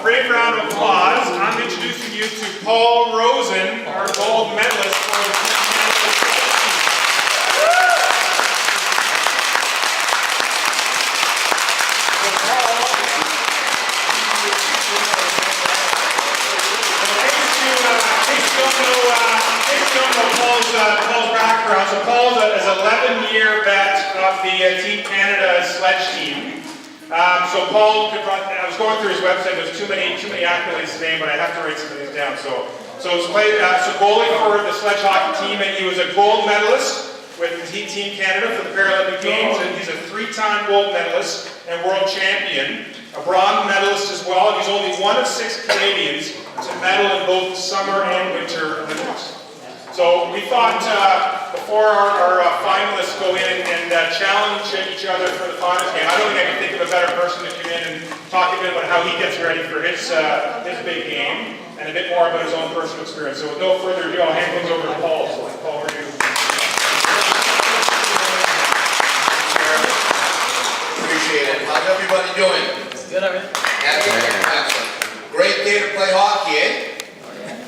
great round of applause. I'm introducing you to Paul Rosen, our gold medalist for the Team Canada Paul's background. So Paul is an 11-year vet of the Team Canada sledge team. So Paul could run. I was going through his website. There's too many accolades to name, but I have to write some of these down. So he's played goalie for the sledge hockey team, and he was a gold medalist with Team Canada for the Paralympic Games. And he's a 3-time gold medalist and world champion, a bronze medalist as well. And he's only one of 6 Canadians to medal in both the Summer and Winter Olympics. So we thought before our finalists go in and challenge each other for the finals game, I don't think I can think of a better person to come in and talk a bit about how he gets ready for his big game and a bit more about his own personal experience. So with no further ado, I'll hand things over to Paul. So Paul, where are you? Appreciate it. How's everybody doing? Good, everything. Excellent. Great day to play hockey, eh?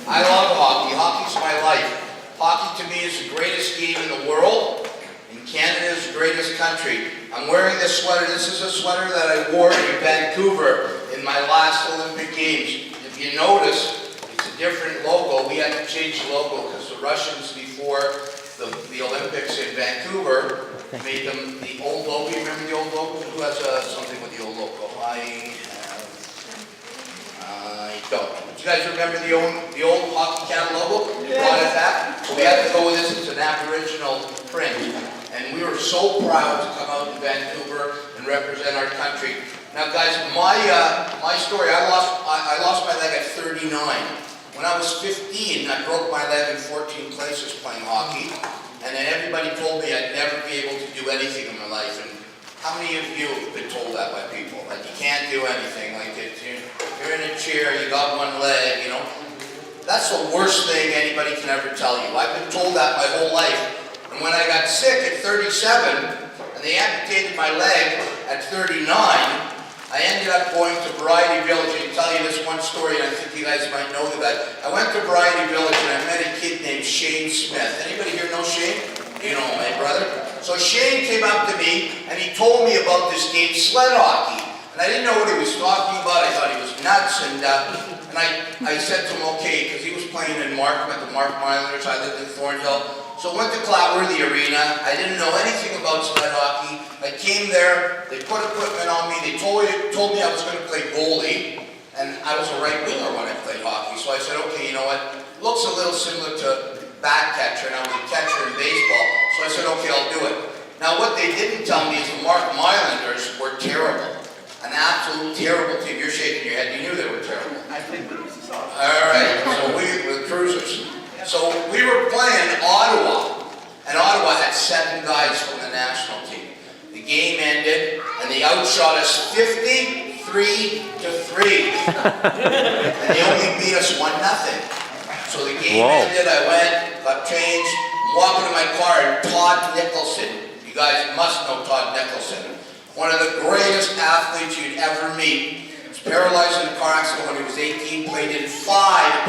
I love hockey. Hockey's my life. Hockey to me is the greatest game in the world, and Canada is the greatest country. I'm wearing this sweater. This is a sweater that I wore in Vancouver in my last Olympic Games. If you notice, it's a different logo. We had to change the logo because the Russians, before the Olympics in Vancouver, made them the old logo. You remember the old logo? Who has something with the old logo? I don't. Do you guys remember the old Hockey Canada logo? You brought it back? So we had to go with this. It's an Aboriginal print. And we were so proud to come out in Vancouver and represent our country. Now guys, my story, I lost my leg at 39. When I was 15, I broke my leg in 14 places playing hockey. And then everybody told me I'd never be able to do anything in my life. And how many of you have been told that by people? Like you can't do anything, like you're in a chair, you got one leg, you know? That's the worst thing anybody can ever tell you. I've been told that my whole life. And when I got sick at 37, and they amputated my leg at 39, I ended up going to Variety Village. I can tell you this one story, and I think you guys might know that. I went to Variety Village, and I met a kid named Shane Smith. Anybody here know Shane? You know my brother. So Shane came up to me, and he told me about this game, sled hockey. And I didn't know what he was talking about. I thought he was nuts. And I said to him, okay, because he was playing in Markham at the Markham Islanders. I lived in Thornhill. So I went to Clatworthy Arena. I didn't know anything about sled hockey. I came there. They put equipment on me. They told me I was going to play goalie. And I was a right winger when I played hockey. So I said, okay, you know what? Looks a little similar to back catcher, and I was a catcher in baseball. So I said, okay, I'll do it. Now what they didn't tell me is the Markham Islanders were terrible. An absolute terrible team. You're shaking your head. You knew they were terrible. I think this is awesome. All right. So we were cruisers. So we were playing Ottawa, and Ottawa had 7 guys from the national team. The game ended, and they outshot us 53-3. And they only beat us 1-0. So the game ended. I went, got changed, I'm walking to my car, and Todd Nicholson. You guys must know Todd Nicholson. One of the greatest athletes you'd ever meet. He was paralyzed in a car accident when he was 18, played in 5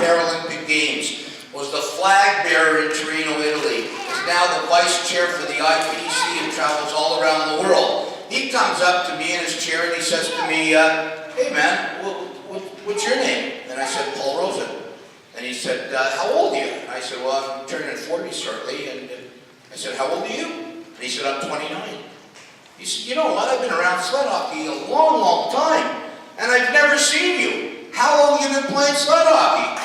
Paralympic Games, was the flag bearer in Torino, Italy, is now the vice chair for the IPC and travels all around the world. He comes up to me in his chair and he says to me, hey man, what's your name? And I said, Paul Rosen. And he said, how old are you? And I said, well, I'm turning 40 shortly. And I said, how old are you? And he said, I'm 29. He said, you know what, I've been around sled hockey a long, long time, and I've never seen you. How long have you been playing sled hockey?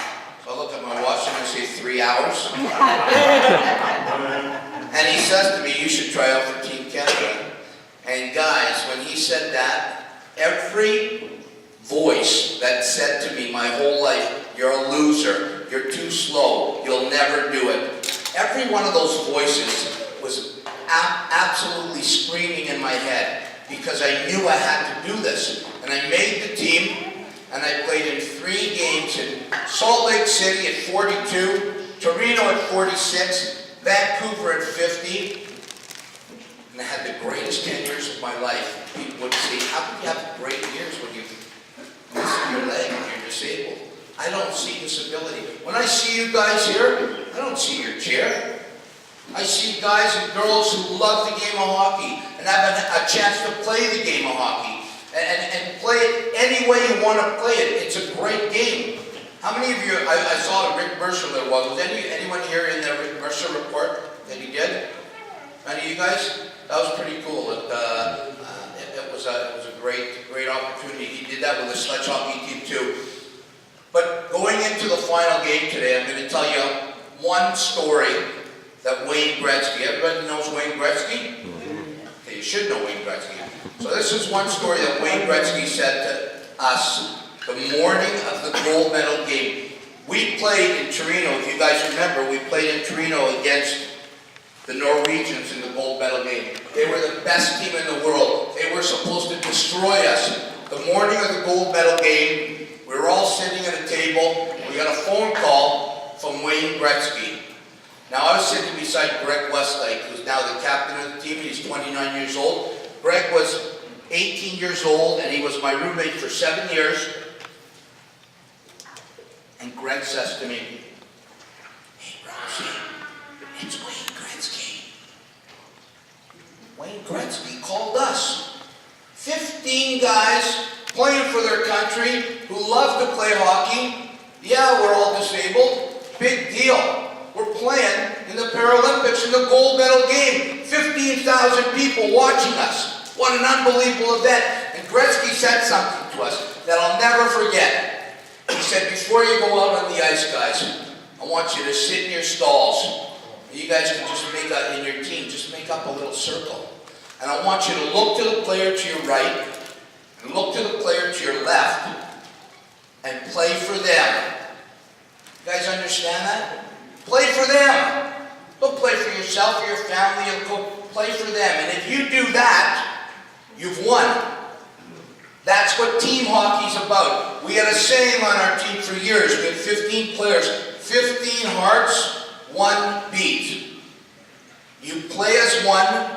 So I look at my watch and I say, 3 hours. And he says to me, you should try out for Team Canada. And guys, when he said that, every voice that said to me my whole life, you're a loser, you're too slow, you'll never do it. Every one of those voices was absolutely screaming in my head because I knew I had to do this. And I made the team, and I played in 3 games in Salt Lake City at 42, Torino at 46, Vancouver at 50, and I had the greatest 10 years of my life. People would say, how could you have great years when you miss your leg and you're I don't see disability. When I see you guys here, I don't see your chair. I see guys and girls who love the game of hockey and have a chance to play the game of hockey and play it any way you want to play it. It's a great game. How many of you, I saw Rick Mercer there was anyone here in the Rick Mercer report that he did? Any of you guys? That was pretty cool. It was a great opportunity. He did that with the sledge hockey team too. But going into the final game today, I'm going to tell you one story that Wayne Gretzky, everybody knows Wayne Gretzky? Okay, you should know Wayne Gretzky. So this is one story that Wayne Gretzky said to us the morning of the gold medal game. We played in Torino, if you guys remember, we played in Torino against the Norwegians in the gold medal game. They were the best team in the world. They were supposed to destroy us. The morning of the gold medal game, we were all sitting at a table. We got a phone call from Wayne Gretzky. Now I was sitting beside Greg Westlake, who's now the captain of the team. He's 29 years old. Greg was 18 years old, and he was my roommate for 7 years. And Greg says to me, "Hey, Rosie, it's Wayne Gretzky. Wayne Gretzky called us. 15 guys playing for their country who love to play hockey. Yeah, we're all disabled. Big deal. We're playing in the Paralympics in the gold medal game. 15,000 people watching us. What an unbelievable event." And Gretzky said something to us that I'll never forget. He said, "Before you go out on the ice, guys, I want you to sit in your stalls. You guys can just make up, in your team, just make up a little circle. And I want you to look to the player to your right, and look to the player to your left, and play for them." You guys understand that? Play for them. Don't play for yourself or your family, and go play for them. And if you do that, you've won. That's what team hockey's about. We had a saying on our team for years. We had 15 players. 15 hearts, 1 beat. You play as one,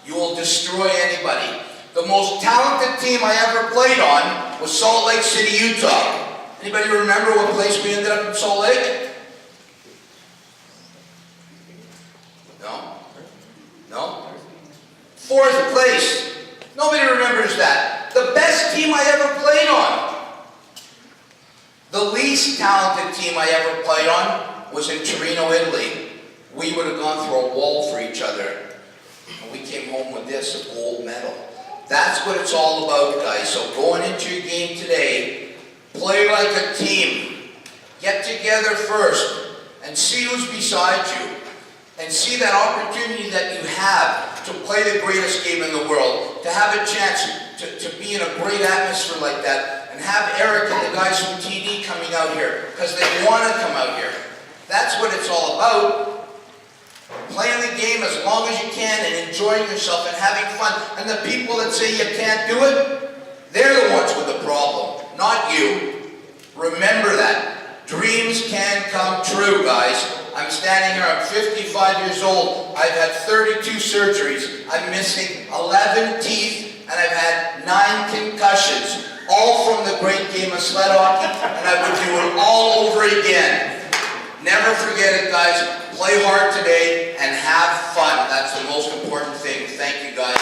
you will destroy anybody. The most talented team I ever played on was Salt Lake City, Utah. Anybody remember what place we ended up in Salt Lake? No? 4th place. Nobody remembers that. The best team I ever played on. The least talented team I ever played on was in Torino, Italy. We would have gone through a wall for each other. And we came home with this, a gold medal. That's what it's all about, guys. So going into your game today, play like a team. Get together first and see who's beside you. And see that opportunity that you have to play the greatest game in the world, to have a chance to be in a great atmosphere like that, and have Eric and the guys from TD coming out here, because they want to come out here. That's what it's all about. Playing the game as long as you can and enjoying yourself and having fun. And the people that say you can't do it, they're the ones with the problem, not you. Remember that. Dreams can come true, guys. I'm standing here, I'm 55 years old. I've had 32 surgeries. I'm missing 11 teeth, and I've had 9 concussions, all from the great game of sled hockey, and I would do it all over again. Never forget it, guys. Play hard today and have fun. That's the most important thing. Thank you, guys.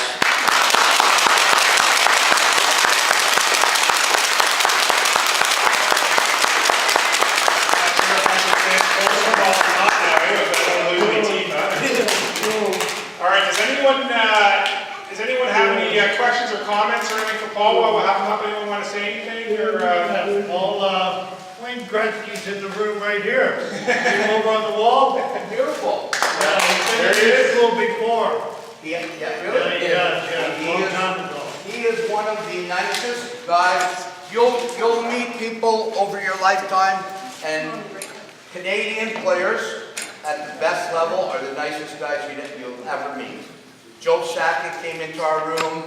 All right, does anyone have any questions or comments or anything for Paul while we're having up? Anyone want to say anything? Or, Wayne Gretzky's in the room right here. See over on the wall? Beautiful. Yeah, he's There been he in is. this school before. Yeah, Yeah, he does, yeah, long time ago. He is one of the nicest guys. You'll meet people over your lifetime, and Canadian players at the best level are the nicest guys you'll ever meet. Joe Sakic came into our room.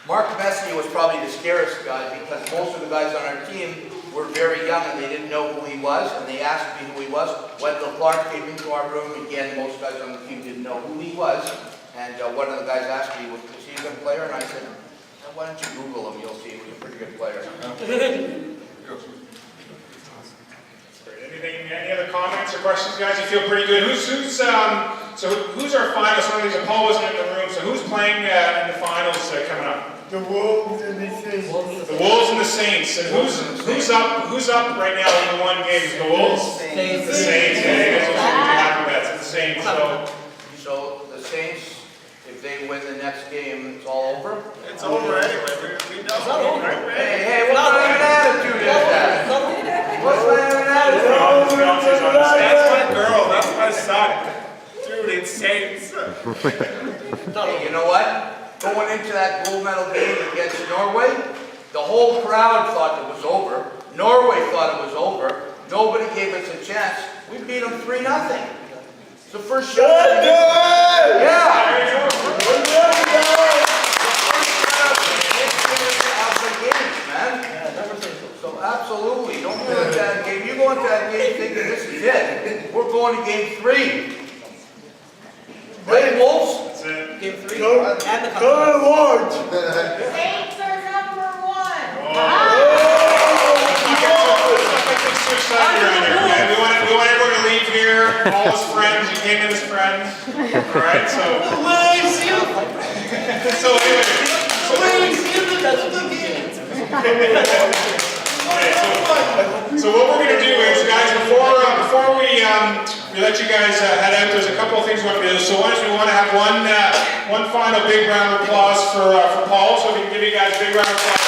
Mark Messier was probably the scariest guy because most of the guys on our team were very young and they didn't know who he was, and they asked me who he was. Wendell Clark came into our room. Again, most guys on the team didn't know who he was. And one of the guys asked me, was he a good player? And I said, why don't you Google him? You'll see he was a pretty good player. questions, guys? You feel pretty good. Who's our finalists? One of these, Paul wasn't in the room, so who's playing in the finals coming up? The Wolves and the Saints. The Wolves and the Saints. And who's up right now in the one game? The Wolves? Saints. The Saints. Yeah, you guys will be happy with that. The Saints. So the Saints, if they win the next game, it's all over? It's over anyway. We know. It's not over. Hey, what kind of an attitude is that? What kind of an attitude? That's my girl. That's my son. Dude, it's Saints. Hey, you know what? Going into that gold medal game against Norway, the whole crowd thought it was over. Norway thought it was over. Nobody gave us a chance. We beat them 3-0. It's the first shot. Yeah. So absolutely, don't go into that game. You go into that game thinking this is it. We're going to game 3. Right, Wolves? That's it. Game 3 Go- and the cup. Go to Lord. Saints are number 1. Switch sides around here, okay? We want everyone to leave here. All his friends. You came in as friends. All right, so. So anyway. So what we're going to do is, guys, before we let you guys head out, there's a couple of things we want to do. So one is we want to have one final big round of applause for Paul. So we can give you guys a big round of applause.